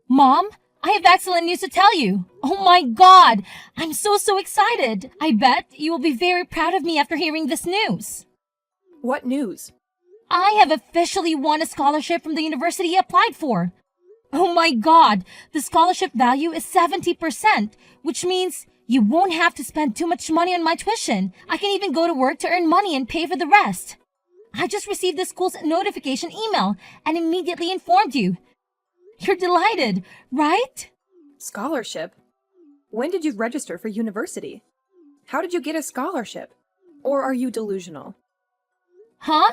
Mom, I have excellent news to tell you. Oh my god, I'm so excited. I bet you will be very proud of me after hearing this news. What news? I have officially won a scholarship from the university I applied for. Oh my god, the scholarship value is 70%, which means you won't have to spend too much money on my tuition. I can even go to work to earn money and pay for the rest. I just received the school's notification email and immediately informed you. You're delighted, right? Scholarship? When did you register for university? How did you get a scholarship? Or are you delusional? Huh?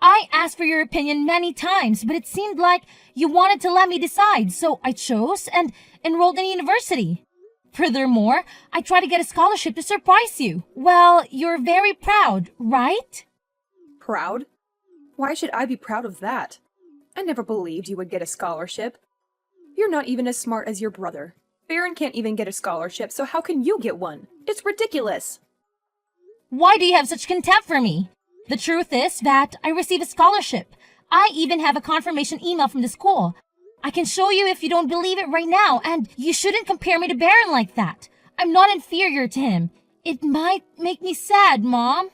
I asked for your opinion many times, but it seemed like you wanted to let me decide, so I chose and enrolled in university. Furthermore, I tried to get a scholarship to surprise you. Well, you're very proud, right? Proud? Why should I be proud of that? I never believed you would get a scholarship. You're not even as smart as your brother. Baron can't even get a scholarship, so how can you get one? It's ridiculous. Why do you have such contempt for me? The truth is that I received a scholarship. I even have a confirmation email from the school. I can show you if you don't believe it right now, and you shouldn't compare me to Baron like that. I'm not inferior to him. It might make me sad, Mom.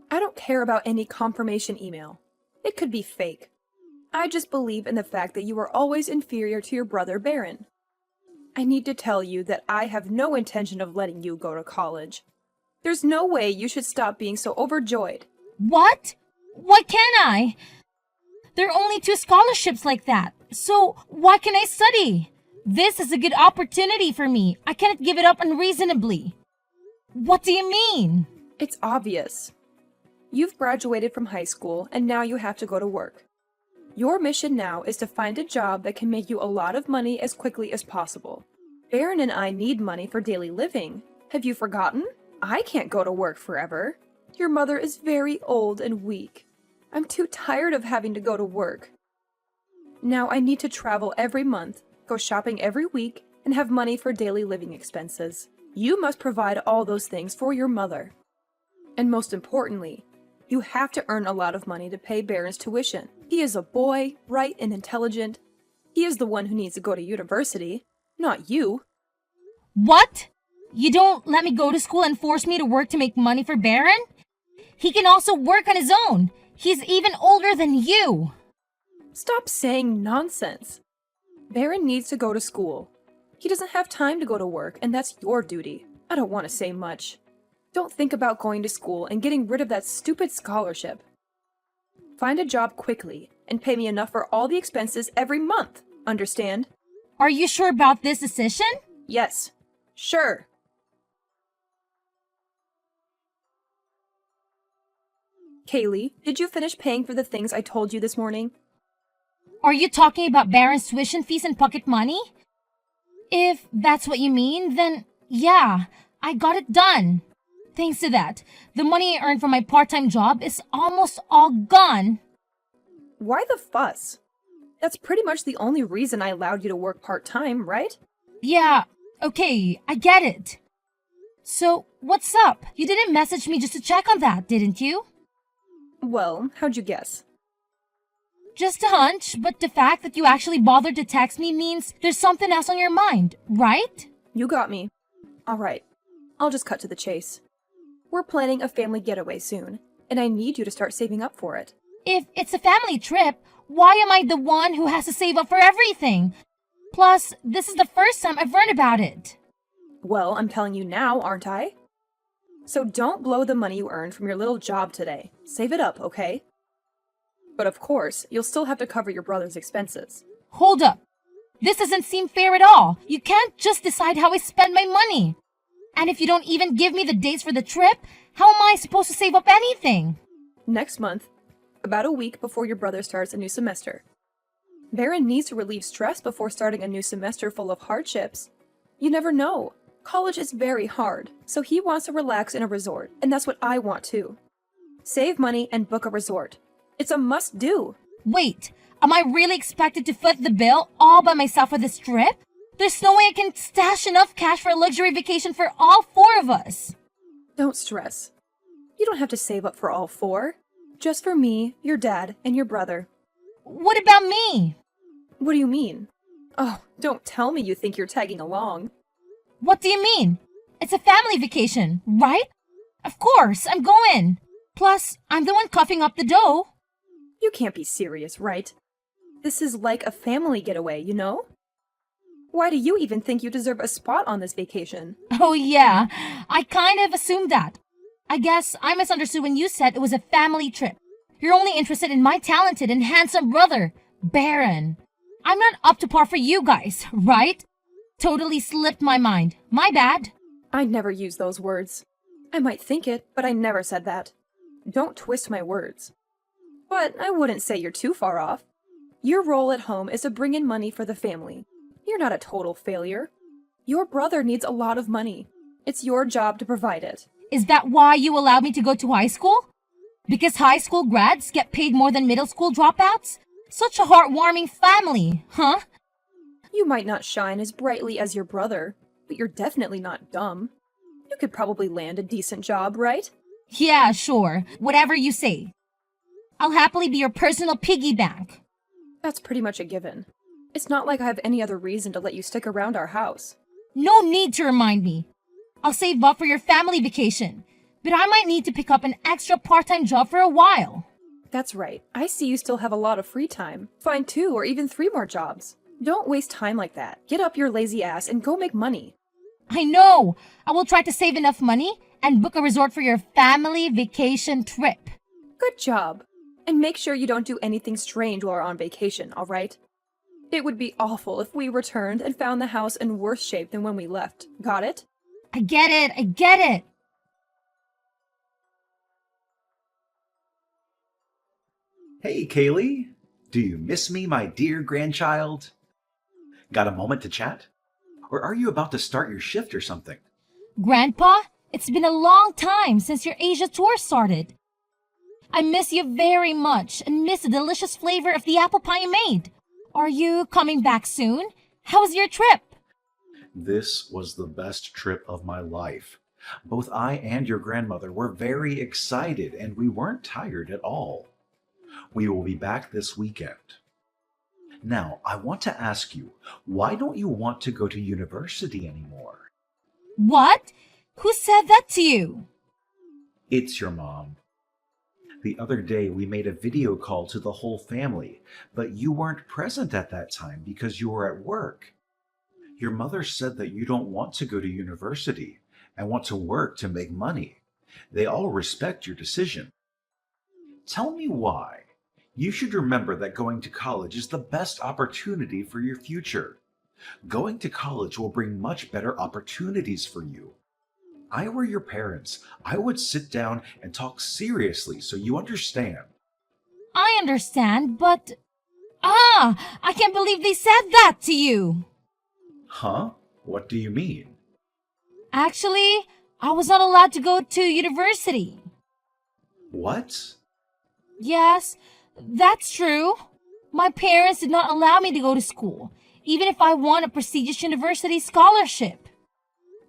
I don't care about any confirmation email. It could be fake. I just believe in the fact that you are always inferior to your brother Baron. I need to tell you that I have no intention of letting you go to college. There's no way you should stop being so overjoyed. What? Why can't I? There are only 2 scholarships like that, so why can I study? This is a good opportunity for me. I cannot give it up unreasonably. What do you mean? It's obvious. You've graduated from high school and now you have to go to work. Your mission now is to find a job that can make you a lot of money as quickly as possible. Baron and I need money for daily living. Have you forgotten? I can't go to work forever. Your mother is very old and weak. I'm too tired of having to go to work. Now I need to travel every month, go shopping every week, and have money for daily living expenses. You must provide all those things for your mother. And most importantly, you have to earn a lot of money to pay Baron's tuition. He is a boy, bright and intelligent. He is the one who needs to go to university, not you. What? You don't let me go to school and force me to work to make money for Baron? He can also work on his own. He's even older than you. Stop saying nonsense. Baron needs to go to school. He doesn't have time to go to work, and that's your duty. I don't want to say much. Don't think about going to school and getting rid of that stupid scholarship. Find a job quickly and pay me enough for all the expenses every month. Understand? Are you sure about this decision? Yes. Sure. Kaylee, did you finish paying for the things I told you this morning? Are you talking about Baron's tuition fees and pocket money? If that's what you mean, then yeah, I got it done. Thanks to that, the money I earned from my part-time job is almost all gone. Why the fuss? That's pretty much the only reason I allowed you to work part-time, right? Yeah, okay, I get it. So, what's up? You didn't message me just to check on that, didn't you? Well, how'd you guess? Just a hunch, but the fact that you actually bothered to text me means there's something else on your mind, right? You got me. All right, I'll just cut to the chase. We're planning a family getaway soon, and I need you to start saving up for it. If it's a family trip, why am I the one who has to save up for everything? Plus, this is the first time I've learned about it. Well, I'm telling you now, aren't I? So don't blow the money you earned from your little job today. Save it up, okay? But of course, you'll still have to cover your brother's expenses. Hold up. This doesn't seem fair at all. You can't just decide how I spend my money. And if you don't even give me the dates for the trip, how am I supposed to save up anything? Next month, about a week before your brother starts a new semester. Baron needs to relieve stress before starting a new semester full of hardships. You never know. College is very hard, so he wants to relax in a resort, and that's what I want too. Save money and book a resort. It's a must-do. Wait, am I really expected to foot the bill all by myself for this trip? There's no way I can stash enough cash for a luxury vacation for all 4 of us. Don't stress. You don't have to save up for all 4. Just for me, your dad, and your brother. What about me? What do you mean? Oh, don't tell me you think you're tagging along. What do you mean? It's a family vacation, right? Of course, I'm going. Plus, I'm the one coughing up the dough. You can't be serious, right? This is like a family getaway, you know? Why do you even think you deserve a spot on this vacation? Oh yeah, I kind of assumed that. I guess I misunderstood when you said it was a family trip. You're only interested in my talented and handsome brother, Baron. I'm not up to par for you guys, right? Totally slipped my mind. My bad. I never use those words. I might think it, but I never said that. Don't twist my words. But I wouldn't say you're too far off. Your role at home is to bring in money for the family. You're not a total failure. Your brother needs a lot of money. It's your job to provide it. Is that why you allowed me to go to high school? Because high school grads get paid more than middle school dropouts? Such a heartwarming family, huh? You might not shine as brightly as your brother, but you're definitely not dumb. You could probably land a decent job, right? Yeah, sure. Whatever you say. I'll happily be your personal piggy bank. That's pretty much a given. It's not like I have any other reason to let you stick around our house. No need to remind me. I'll save up for your family vacation, but I might need to pick up an extra part-time job for a while. That's right. I see you still have a lot of free time. Find 2 or even 3 more jobs. Don't waste time like that. Get up your lazy ass and go make money. I know. I will try to save enough money and book a resort for your family vacation trip. Good job. And make sure you don't do anything strange while we're on vacation, all right? It would be awful if we returned and found the house in worse shape than when we left. Got it? I get it. I get it. Hey, Kaylee. Do you miss me, my dear grandchild? Got a moment to chat? Or are you about to start your shift or something? Grandpa, it's been a long time since your Asia tour started. I miss you very much and miss the delicious flavor of the apple pie you made. Are you coming back soon? How was your trip? This was the best trip of my life. Both I and your grandmother were very excited, and we weren't tired at all. We will be back this weekend. Now, I want to ask you, why don't you want to go to university anymore? What? Who said that to you? It's your mom. The other day, we made a video call to the whole family, but you weren't present at that time because you were at work. Your mother said that you don't want to go to university and want to work to make money. They all respect your decision. Tell me why. You should remember that going to college is the best opportunity for your future. Going to college will bring much better opportunities for you. I were your parents, I would sit down and talk seriously so you understand. I understand, but... I can't believe they said that to you. Huh? What do you mean? Actually, I was not allowed to go to university. What? Yes, that's true. My parents did not allow me to go to school, even if I won a prestigious university scholarship.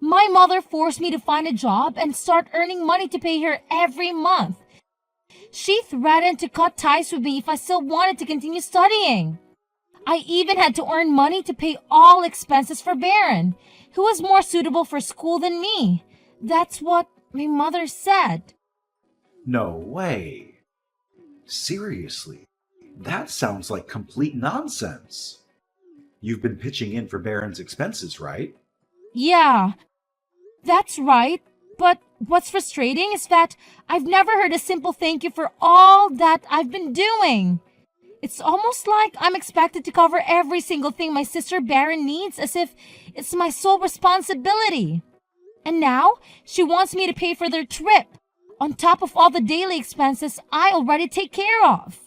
My mother forced me to find a job and start earning money to pay her every month. She threatened to cut ties with me if I still wanted to continue studying. I even had to earn money to pay all expenses for Baron, who was more suitable for school than me. That's what my mother said. No way. Seriously, that sounds like complete nonsense. You've been pitching in for Baron's expenses, right? Yeah, that's right. But what's frustrating is that I've never heard a simple thank you for all that I've been doing. It's almost like I'm expected to cover every single thing my sister Baron needs as if it's my sole responsibility. And now she wants me to pay for their trip, on top of all the daily expenses I already take care of.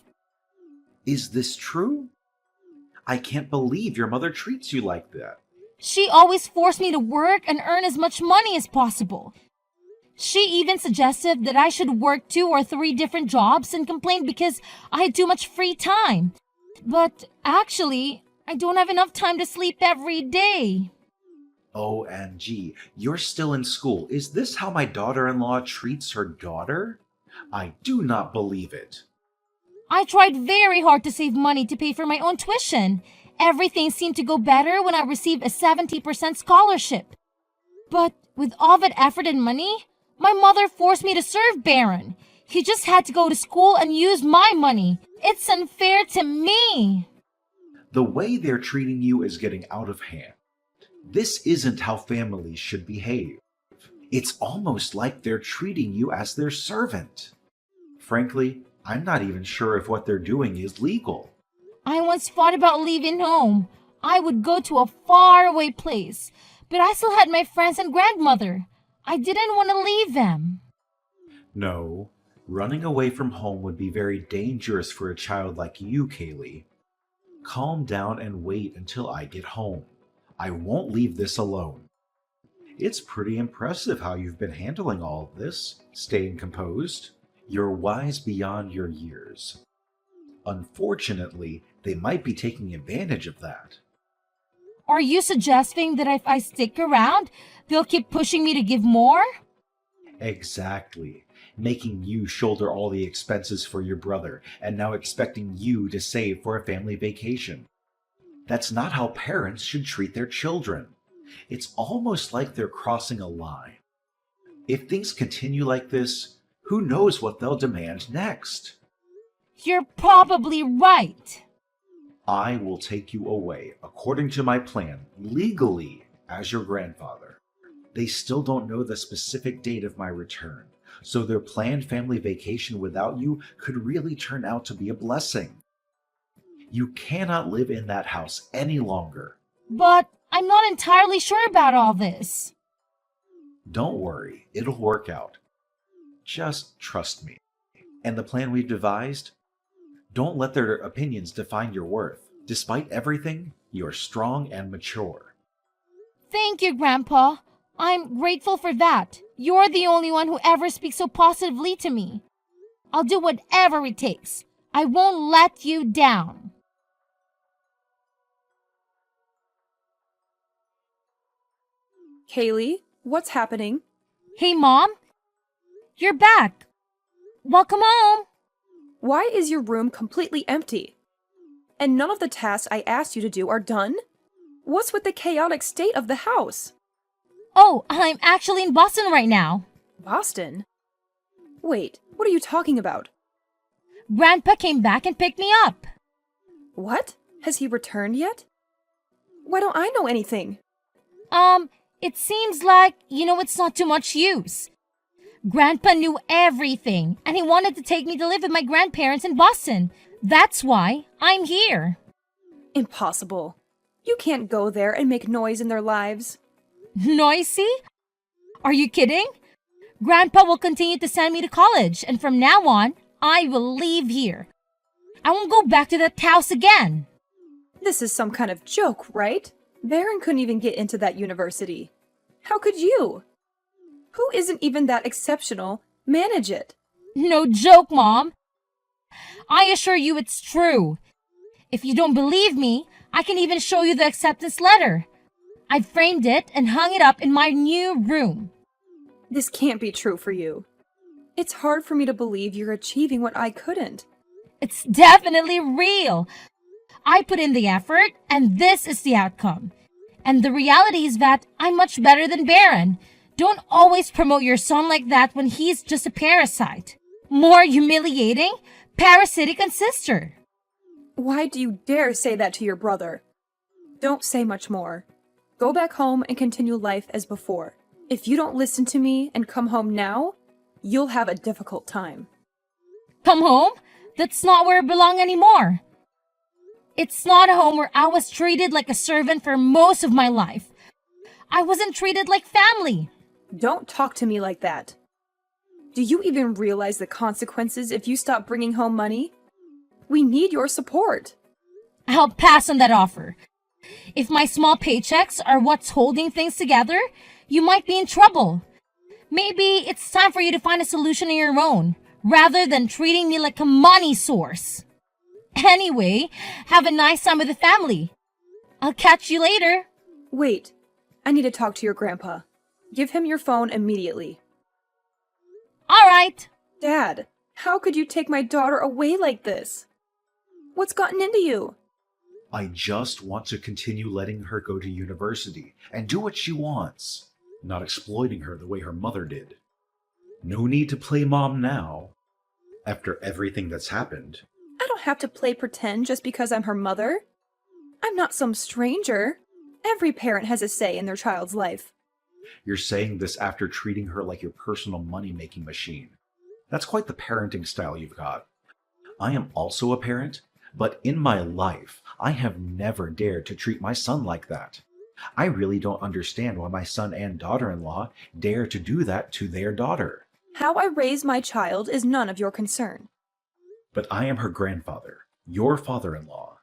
Is this true? I can't believe your mother treats you like that. She always forced me to work and earn as much money as possible. She even suggested that I should work 2 or 3 different jobs and complained because I had too much free time. But actually, I don't have enough time to sleep every day. OMG, you're still in school. Is this how my daughter-in-law treats her daughter? I do not believe it. I tried very hard to save money to pay for my own tuition, Everything seemed to go better when I received a 70% scholarship. But with all that effort and money, my mother forced me to serve Baron. He just had to go to school and use my money. It's unfair to me. The way they're treating you is getting out of hand. This isn't how families should behave. It's almost like they're treating you as their servant. Frankly, I'm not even sure if what they're doing is legal. I once thought about leaving home. I would go to a faraway place, but I still had my friends and grandmother. I didn't want to leave them. No, running away from home would be very dangerous for a child like you, Kaylee. Calm down and wait until I get home. I won't leave this alone. It's pretty impressive how you've been handling all of this, staying composed. You're wise beyond your years. Unfortunately, they might be taking advantage of that. Are you suggesting that if I stick around, they'll keep pushing me to give more? Exactly. Making you shoulder all the expenses for your brother, and now expecting you to save for a family vacation. That's not how parents should treat their children. It's almost like they're crossing a line. If things continue like this, who knows what they'll demand next? You're probably right. I will take you away, according to my plan, legally, as your grandfather. They still don't know the specific date of my return, so their planned family vacation without you could really turn out to be a blessing. You cannot live in that house any longer. But I'm not entirely sure about all this. Don't worry, it'll work out. Just trust me. And the plan we've devised? Don't let their opinions define your worth. Despite everything, you're strong and mature. Thank you, Grandpa. I'm grateful for that. You're the only one who ever speaks so positively to me. I'll do whatever it takes. I won't let you down. Kaylee, what's happening? Hey, Mom. You're back. Welcome home. Why is your room completely empty? And none of the tasks I asked you to do are done? What's with the chaotic state of the house? Oh, I'm actually in Boston right now. Boston? Wait, what are you talking about? Grandpa came back and picked me up. What? Has he returned yet? Why don't I know anything? It seems like, it's not too much use. Grandpa knew everything, and he wanted to take me to live with my grandparents in Boston. That's why I'm here. Impossible. You can't go there and make noise in their lives. Noisy? Are you kidding? Grandpa will continue to send me to college, and from now on, I will leave here. I won't go back to that house again. This is some kind of joke, right? Baron couldn't even get into that university. How could you? Who isn't even that exceptional manage it? No joke, Mom. I assure you it's true. If you don't believe me, I can even show you the acceptance letter. I framed it and hung it up in my new room. This can't be true for you. It's hard for me to believe you're achieving what I couldn't. It's definitely real. I put in the effort, and this is the outcome. And the reality is that I'm much better than Baron. Don't always promote your son like that when he's just a parasite. More humiliating, parasitic and sister. Why do you dare say that to your brother? Don't say much more. Go back home and continue life as before. If you don't listen to me and come home now, you'll have a difficult time. Come home? That's not where I belong anymore. It's not a home where I was treated like a servant for most of my life. I wasn't treated like family. Don't talk to me like that. Do you even realize the consequences if you stop bringing home money? We need your support. I'll pass on that offer. If my small paychecks are what's holding things together, you might be in trouble. Maybe it's time for you to find a solution on your own, rather than treating me like a money source. Anyway, have a nice time with the family. I'll catch you later. Wait, I need to talk to your grandpa. Give him your phone immediately. All right. Dad, how could you take my daughter away like this? What's gotten into you? I just want to continue letting her go to university and do what she wants, not exploiting her the way her mother did. No need to play mom now. After everything that's happened, I don't have to play pretend just because I'm her mother. I'm not some stranger. Every parent has a say in their child's life. you're saying this after treating her like your personal money-making machine. That's quite the parenting style you've got. I am also a parent, but in my life, I have never dared to treat my son like that. I really don't understand why my son and daughter-in-law dare to do that to their daughter. How I raise my child is none of your concern. But I am her grandfather, your father-in-law.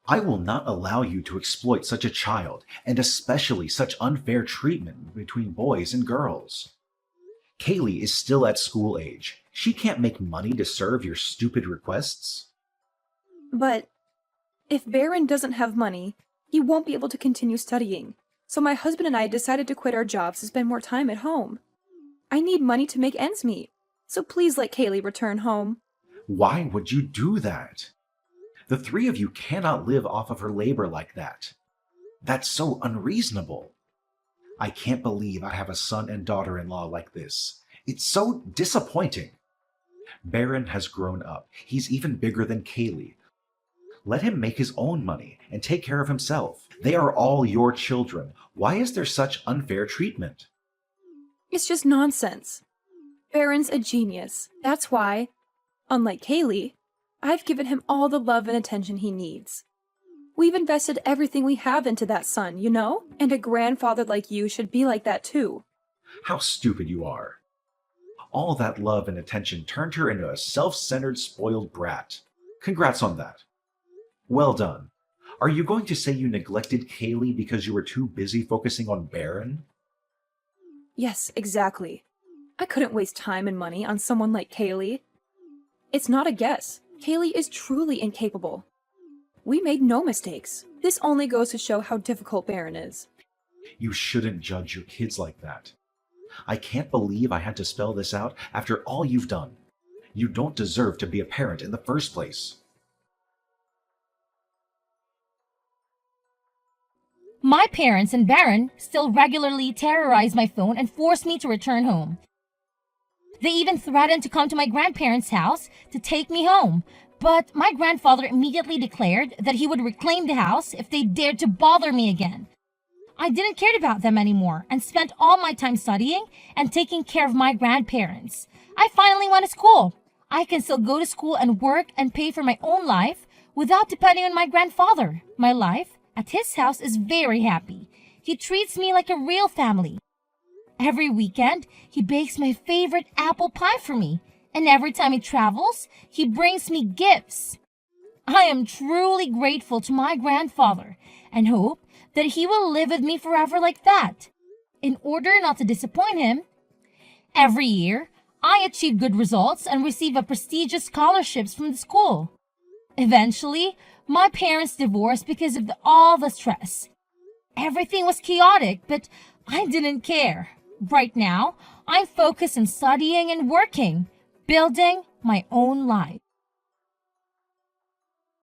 I will not allow you to exploit such a child, and especially such unfair treatment between boys and girls. Kaylee is still at school age. She can't make money to serve your stupid requests. But if Baron doesn't have money, he won't be able to continue studying. So my husband and I decided to quit our jobs to spend more time at home. I need money to make ends meet. So please let Kaylee return home. Why would you do that? The three of you cannot live off of her labor like that. That's so unreasonable. I can't believe I have a son and daughter-in-law like this. It's so disappointing. Baron has grown up. He's even bigger than Kaylee. Let him make his own money and take care of himself. They are all your children. Why is there such unfair treatment? It's just nonsense. Baron's a genius. That's why, unlike Kaylee, I've given him all the love and attention he needs. We've invested everything we have into that son, you know? And a grandfather like you should be like that too. How stupid you are. All that love and attention turned her into a self-centered, spoiled brat. Congrats on that. Well done. Are you going to say you neglected Kaylee because you were too busy focusing on Baron? Yes, exactly. I couldn't waste time and money on someone like Kaylee. It's not a guess. Kaylee is truly incapable. We made no mistakes. This only goes to show how difficult Baron is. You shouldn't judge your kids like that. I can't believe I had to spell this out after all you've done. You don't deserve to be a parent in the first place. My parents and Baron still regularly terrorize my phone and force me to return home. They even threatened to come to my grandparents' house to take me home, but my grandfather immediately declared that he would reclaim the house if they dared to bother me again. I didn't care about them anymore and spent all my time studying and taking care of my grandparents. I finally went to school. I can still go to school and work and pay for my own life without depending on my grandfather. My life at his house is very happy. He treats me like a real family. Every weekend, he bakes my favorite apple pie for me, and every time he travels, he brings me gifts. I am truly grateful to my grandfather and hope that he will live with me forever like that. In order not to disappoint him, every year, I achieve good results and receive a prestigious scholarships from the school. Eventually, my parents divorced because of all the stress. Everything was chaotic, but I didn't care. Right now, I'm focused on studying and working, building my own life.